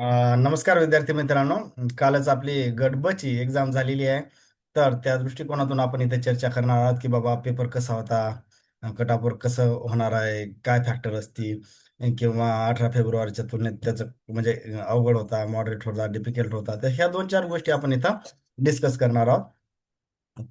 नमस्कार विद्यार्थी मित्रांनो. कालच आपली गट ब ची एक्झाम झालेली आहे. तर त्या दृष्टिकोनातून आपण इथे चर्चा करणार आहोत की बाबा पेपर कसा होता, कटावर कसं होणार आहे, काय फॅक्टर असतील, किंवा 18 फेब्रुवारीच्या तुलनेत त्याचं म्हणजे अवघड होता, मॉडरेट होता, डिफिकल्ट होता. तर ह्या दोन चार गोष्टी आपण इथं डिस्कस करणार आहोत.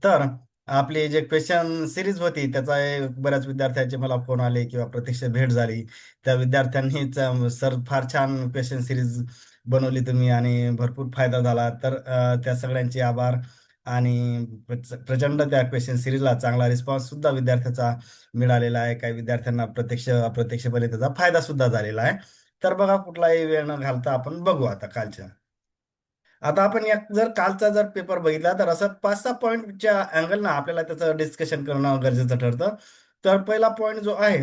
तर आपली जे क्वेश्चन सिरीज होती त्याचा बऱ्याच विद्यार्थ्यांचे मला फोन आले किंवा प्रत्यक्ष भेट झाली. त्या विद्यार्थ्यांनीच सर फार छान क्वेश्चन सिरीज बनवली तुम्ही आणि भरपूर फायदा झाला. तर त्या सगळ्यांचे आभार. आणि प्रचंड त्या क्वेश्चन सिरीजला चांगला रिस्पॉन्स सुद्धा विद्यार्थ्याचा मिळालेला आहे. काही विद्यार्थ्यांना प्रत्यक्ष अप्रत्यक्षपणे त्याचा फायदा सुद्धा झालेला आहे. तर बघा, कुठलाही वेळ न घालता आपण बघू आता कालच्या. आता आपण या जर कालचा जर पेपर बघितला तर असं 5-6 पॉईंटच्या अँगलनं आपल्याला त्याचं डिस्कशन करणं गरजेचं ठरतं. तर पहिला पॉईंट जो आहे,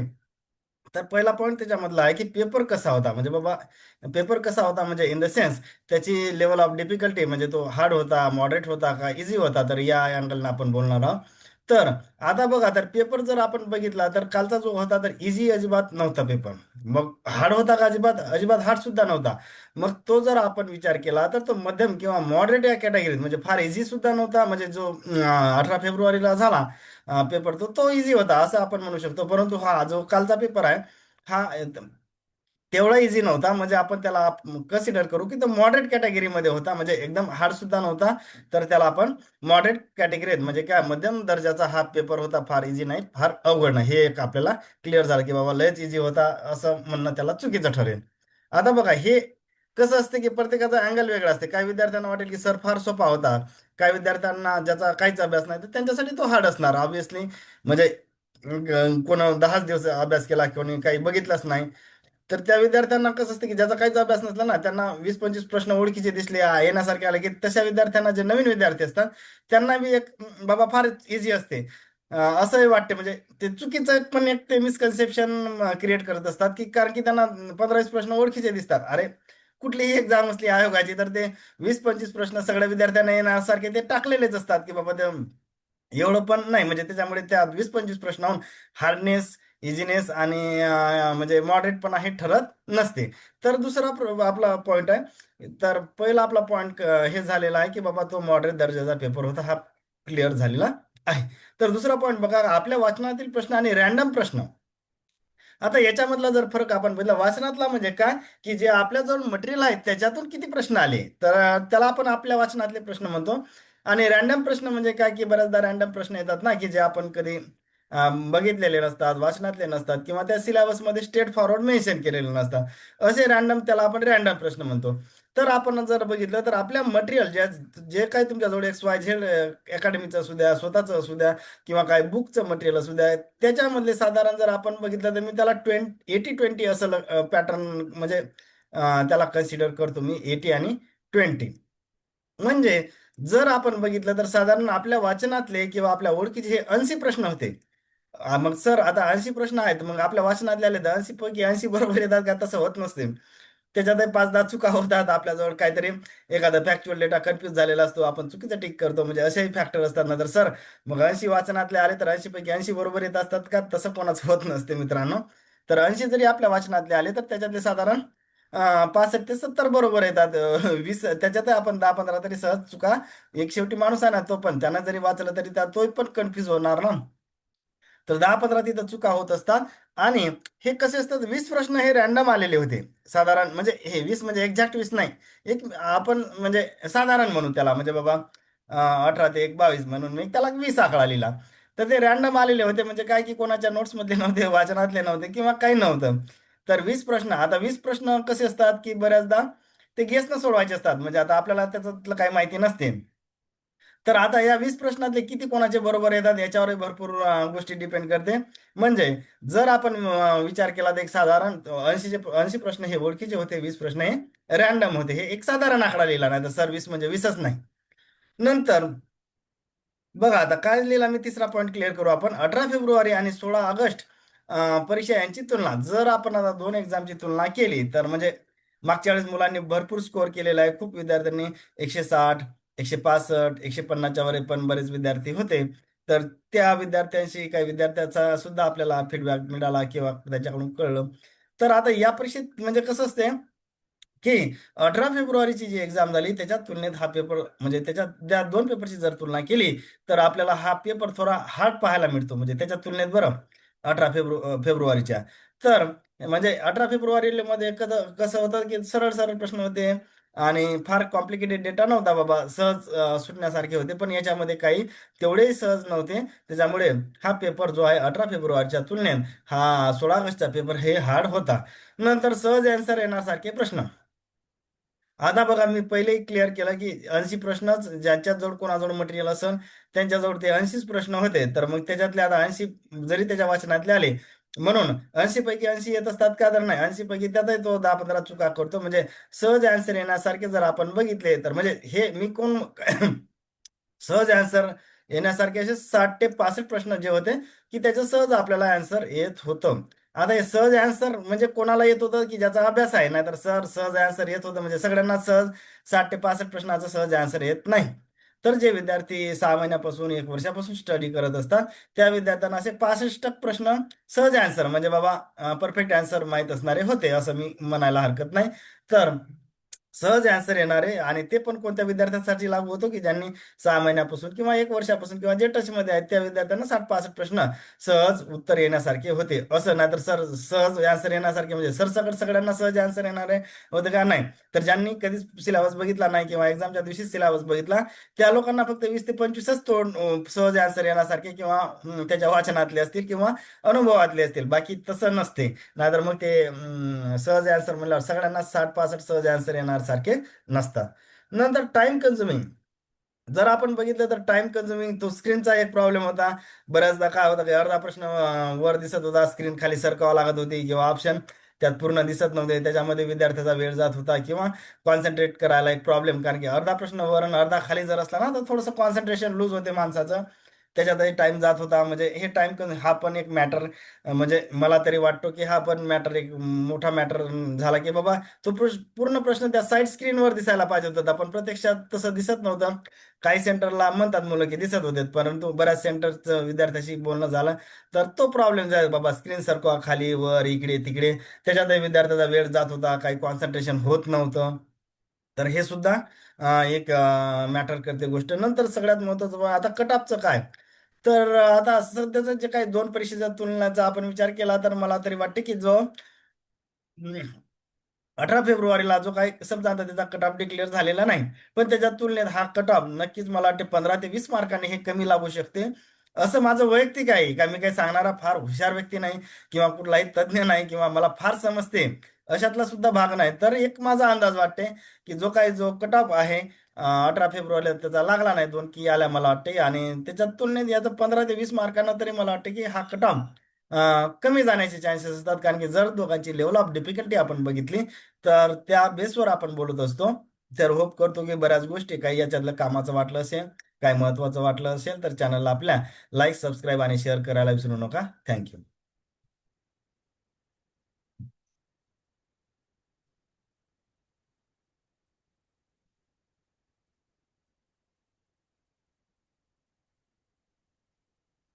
तर पहिला पॉईंट त्याच्यामधला आहे की पेपर कसा होता. म्हणजे बाबा, पेपर कसा होता म्हणजे इन द सेन्स त्याची लेवल ऑफ डिफिकल्टी, म्हणजे तो हार्ड होता, मॉडरेट होता का इझी होता. तर या अँगलनं आपण बोलणार आहोत. तर आता बघा, तर पेपर जर आपण बघितला तर कालचा जो होता तर इझी अजिबात नव्हता पेपर. मग हार्ड होता का? अजिबात अजिबात हार्ड सुद्धा नव्हता. मग तो जर आपण विचार केला तर तो मध्यम किंवा मॉडरेट या कॅटेगरीत, म्हणजे फार इझी सुद्धा नव्हता. म्हणजे जो 18 फेब्रुवारीला झाला पेपर, तो इझी होता असं आपण म्हणू शकतो. परंतु हा जो कालचा पेपर आहे, हा तेवढा इझी नव्हता. म्हणजे आपण त्याला कन्सिडर करू की तो मॉडरेट कॅटेगरीमध्ये होता. म्हणजे एकदम हार्ड सुद्धा नव्हता. तर त्याला आपण मॉडरेट कॅटेगरीत, म्हणजे काय, मध्यम दर्जाचा हा पेपर होता. फार इझी नाही, फार अवघड नाही. हे एक आपल्याला क्लिअर झालं की बाबा लयच इझी होता असं म्हणणं त्याला चुकीचं ठरेल. आता बघा, हे कसं असते की प्रत्येकाचा अँगल वेगळा असते. काही विद्यार्थ्यांना वाटेल की सर फार सोपा होता. काही विद्यार्थ्यांना ज्याचा काहीच अभ्यास नाही तर त्यांच्यासाठी तो हार्ड असणार ऑब्विसली. म्हणजे कोण 10 दिवस अभ्यास केला, कोणी काही बघितलंच नाही, तर त्या विद्यार्थ्यांना कसं असतं की ज्याचा काहीच अभ्यास नसला ना, त्यांना 20-25 प्रश्न ओळखीचे दिसले येण्यासारखे आले की तशा विद्यार्थ्यांना, जे नवीन विद्यार्थी असतात, त्यांना बी एक बाबा फार इझी असते असंही वाटते. म्हणजे ते चुकीचं पण एक ते मिसकन्सेप्शन क्रिएट करत असतात की, कारण की त्यांना 15-20 प्रश्न ओळखीचे दिसतात. अरे, कुठलीही एक्झाम असली आयोगाची तर ते 20-25 प्रश्न सगळ्या विद्यार्थ्यांना येण्यासारखे ते टाकलेलेच असतात की बाबा ते एवढं पण नाही. म्हणजे त्याच्यामुळे त्या 20-25 प्रश्नाहून हार्डनेस, इझिनेस आणि म्हणजे मॉडरेट पण हे ठरत नसते. तर दुसरा आपला पॉइंट आहे. तर पहिला आपला पॉइंट हे झालेला आहे की बाबा तो मॉडरेट दर्जाचा पेपर होता, हा क्लिअर झालेला आहे. तर दुसरा पॉइंट बघा, आपल्या वाचनातील प्रश्न आणि रॅन्डम प्रश्न. आता याच्यामधला जर फरक आपण बघितला, वाचनातला म्हणजे काय, की जे आपल्याजवळ मटेरियल आहे त्याच्यातून किती प्रश्न आले, तर त्याला आपण आपल्या वाचनातले प्रश्न म्हणतो. आणि रॅन्डम प्रश्न म्हणजे काय, की बऱ्याचदा रॅन्डम प्रश्न येतात ना, की जे आपण कधी बघितलेले नसतात, वाचनातले नसतात, किंवा त्या सिलेबसमध्ये स्ट्रेट फॉरवर्ड मेन्शन केलेले नसतात. असे रॅन्डम, त्याला आपण रॅन्डम प्रश्न म्हणतो. तर आपण जर बघितलं तर आपल्या मटेरियल जे जे काही तुमच्याजवळ एक्स वाय झेड अकॅडमीचं असू द्या, स्वतःचं असू द्या, किंवा काय बुकचं मटेरियल असू द्या, त्याच्यामधले साधारण जर आपण बघितलं तर मी त्याला 80-20 असं पॅटर्न, म्हणजे त्याला कन्सिडर करतो मी 80 आणि 20. म्हणजे जर आपण बघितलं तर साधारण आपल्या वाचनातले किंवा आपल्या ओळखीचे हे 80 प्रश्न होते. मग सर आता 80 प्रश्न आहेत, मग आपल्या वाचनातले आले तर 80 पैकी 80 बरोबर येतात का? तसं होत नसते. त्याच्यातही 5-10 चुका होतात. आपल्याजवळ काहीतरी एखादा फॅक्च्युअल डेटा कन्फ्यूज झालेला असतो, आपण चुकीचं टिक करतो. म्हणजे असेही फॅक्टर असतात ना. तर सर, मग 80 वाचनातले आले तर 80 पैकी 80 बरोबर येत असतात का? तसं कोणाचं होत नसते मित्रांनो. तर 80 जरी आपल्या वाचनातले आले तर त्याच्यातले साधारण 65 ते 70 बरोबर येतात. 20 त्याच्यात आपण 10-15 तरी सहज चुका. एक शेवटी माणूस आहे ना, तो पण त्यानं जरी वाचलं तरी तोही पण कन्फ्यूज होणार ना. तर 10-15 तिथं चुका होत असतात. आणि हे कसे असतात, 20 प्रश्न हे रॅन्डम आलेले होते साधारण. म्हणजे हे 20 म्हणजे एक्झॅक्ट 20 नाही, एक आपण म्हणजे साधारण म्हणू त्याला. म्हणजे बाबा 18 ते 1 22 म्हणून मी त्याला 20 आकडा लिहिला. तर ते रॅन्डम आलेले होते. म्हणजे काय, की कोणाच्या नोट्समधले नव्हते, वाचनातले नव्हते, किंवा काही नव्हतं. तर 20 प्रश्न, आता 20 प्रश्न कसे असतात की बऱ्याचदा ते गेसनं सोडवायचे असतात. म्हणजे आता आपल्याला त्याच्यातलं काही माहिती नसते. तर आता या 20 प्रश्नातले किती कोणाचे बरोबर येतात याच्यावरही भरपूर गोष्टी डिपेंड करते. म्हणजे जर आपण विचार केला तर एक साधारण 80 प्रश्न हे ओळखीचे होते, 20 प्रश्न हे रॅन्डम होते. हे एक साधारण आकडा लिहिला, नाही तर सर 20 म्हणजे 20च नाही. नंतर बघा, आता काय लिहिला मी, तिसरा पॉईंट क्लिअर करू आपण. 18 फेब्रुवारी आणि 16 ऑगस्ट परीक्षा यांची तुलना. जर आपण आता दोन एक्झामची तुलना केली तर म्हणजे मागच्या वेळेस मुलांनी भरपूर स्कोअर केलेला आहे. खूप विद्यार्थ्यांनी 160, 165, 150च्या वर पण बरेच विद्यार्थी होते. तर त्या विद्यार्थ्यांशी, काही विद्यार्थ्याचा सुद्धा आपल्याला फीडबॅक मिळाला किंवा त्याच्याकडून कळलं. तर आता या परीक्षेत म्हणजे कसं असते, की 18 फेब्रुवारीची जी एक्झाम झाली त्याच्या तुलनेत हा पेपर म्हणजे त्याच्यात त्या दोन पेपरची जर तुलना केली तर आपल्याला हा पेपर थोडा हार्ड पाहायला मिळतो म्हणजे त्याच्या तुलनेत बरं 18 फेब्रुवारीच्या. तर म्हणजे 18 फेब्रुवारी मध्ये कसं होतं की सरळ सरळ प्रश्न होते आणि फार कॉम्प्लिकेटेड डेटा नव्हता बाबा, सहज सुटण्यासारखे होते, पण याच्यामध्ये काही तेवढेही सहज नव्हते. त्याच्यामुळे हा पेपर जो आहे 18 फेब्रुवारीच्या तुलनेत हा 16 ऑगस्टचा पेपर हे हार्ड होता. नंतर सहज आन्सर येण्यासारखे प्रश्न. आता बघा मी पहिलेही क्लिअर केलं की 80 प्रश्नच ज्यांच्याजवळ कोणाजवळ मटेरियल असेल त्यांच्याजवळ ते 80 प्रश्न होते, तर मग त्याच्यातले आता 80 जरी त्याच्या वाचनातले आले, म्हणून 80 पैकी 80 येत असतात का, तर नाही, 80 पैकी त्यातही तो 10-15 चुका करतो. म्हणजे सहज आन्सर येण्यासारखे जर आपण बघितले तर म्हणजे हे मी कोण सहज आन्सर येण्यासारखे असे 60 ते 65 प्रश्न जे होते की त्याचं सहज आपल्याला आन्सर येत होतं. आता हे सहज आन्सर म्हणजे कोणाला येत होतं की ज्याचा अभ्यास आहे, नाहीतर सर सहज आन्सर येत होतं म्हणजे सगळ्यांना सहज 60 ते 65 प्रश्नाचं सहज आन्सर येत नाही. तर जे विद्यार्थी 6 महिन्यापासून 1 वर्षापासून स्टडी करत असतात त्या विद्यार्थ्यांना असे 65 प्रश्न सहज आन्सर म्हणजे बाबा परफेक्ट आन्सर माहीत असणारे होते असं मी म्हणायला हरकत नाही. तर सहज आन्सर येणारे आणि ते पण कोणत्या विद्यार्थ्यांसाठी लागू होतो की ज्यांनी 6 महिन्यापासून किंवा 1 वर्षापासून किंवा जे टचमध्ये आहेत त्या विद्यार्थ्यांना 60-65 प्रश्न सहज उत्तर येण्यासारखे होते. असं नाही तर सर सहज आन्सर येण्यासारखे म्हणजे सरसकट सगळ्यांना सहज आन्सर येणारे होते का, नाही. तर ज्यांनी कधीच सिलेबस बघितला नाही किंवा एक्झामच्या दिवशी सिलेबस बघितला त्या लोकांना फक्त 20 ते 25च सहज आन्सर येण्यासारखे किंवा त्याच्या वाचनातले असतील किंवा अनुभवातले असतील, बाकी तसं नसते. नाहीतर मग ते सहज आन्सर म्हणल्यावर सगळ्यांना 60-65 सहज आन्सर येणार सारखे नसतात. नंतर टाइम कन्झ्युमिंग जर आपण बघितलं तर टाइम कन्झ्युमिंग तो स्क्रीनचा एक प्रॉब्लेम होता. बऱ्याचदा काय होतं की अर्धा प्रश्न वर दिसत होता, स्क्रीन खाली सरकावं लागत होती किंवा ऑप्शन त्यात पूर्ण दिसत नव्हते, त्याच्यामध्ये विद्यार्थ्याचा वेळ जात होता किंवा कॉन्सन्ट्रेट करायला एक प्रॉब्लेम, कारण की अर्धा प्रश्न वर आणि अर्धा खाली जर असला ना तर थोडंसं कॉन्सन्ट्रेशन लूज होते माणसाचं. त्याच्यातही टाइम जात होता. म्हणजे हे टाइम हा पण एक मॅटर म्हणजे मला तरी वाटतो की हा पण मॅटर एक मोठा मॅटर झाला की बाबा तो पूर्ण प्रश्न त्या साईड स्क्रीनवर दिसायला पाहिजे होता, पण प्रत्यक्षात तसं दिसत नव्हतं. काही सेंटरला म्हणतात मुलं की दिसत होते, परंतु बऱ्याच सेंटरचं विद्यार्थ्याशी बोलणं झालं तर तो प्रॉब्लेम जाईल बाबा, स्क्रीन सारखं खाली वर इकडे तिकडे, त्याच्यातही विद्यार्थ्याचा वेळ जात होता, काही कॉन्सन्ट्रेशन होत नव्हतं. तर हे सुद्धा एक मॅटर करते गोष्ट. नंतर सगळ्यात महत्त्वाचं आता कटऑफचं काय, तर आता सध्याचं जे काही दोन परीक्षेच्या तुलनाचा आपण विचार केला तर मला तरी वाटते की जो 18 फेब्रुवारीला जो काही समजा आता त्याचा कट ऑफ डिक्लेअर झालेला नाही, पण त्याच्या तुलनेत हा कट ऑफ नक्कीच मला वाटते 15 ते 20 मार्कांनी हे कमी लागू शकते. असं माझं वैयक्तिक आहे का, मी काही सांगणारा फार हुशार व्यक्ती नाही किंवा कुठलाही तज्ज्ञ नाही किंवा मला फार समजते अशातला सुद्धा भाग नाही. तर एक माझा अंदाज वाटते की जो कट ऑफ आहे 18 फेब्रुवारीला त्याचा लागला नाही, 2 की आल्या मला वाटते, आणि त्याच्या तुलनेत याचं 15 ते 20 मार्कांना तरी मला वाटते की हा कट ऑफ कमी जाण्याचे चान्सेस असतात. कारण की जर दोघांची लेवल ऑफ डिफिकल्टी आपण बघितली तर त्या बेसवर आपण बोलत असतो. तर होप करतो की बऱ्याच गोष्टी काही याच्यातलं कामाचं वाटलं असेल, काय महत्त्वाचं वाटलं असेल तर चॅनलला आपल्या लाईक, सबस्क्राईब आणि शेअर करायला विसरू नका. थँक्यू.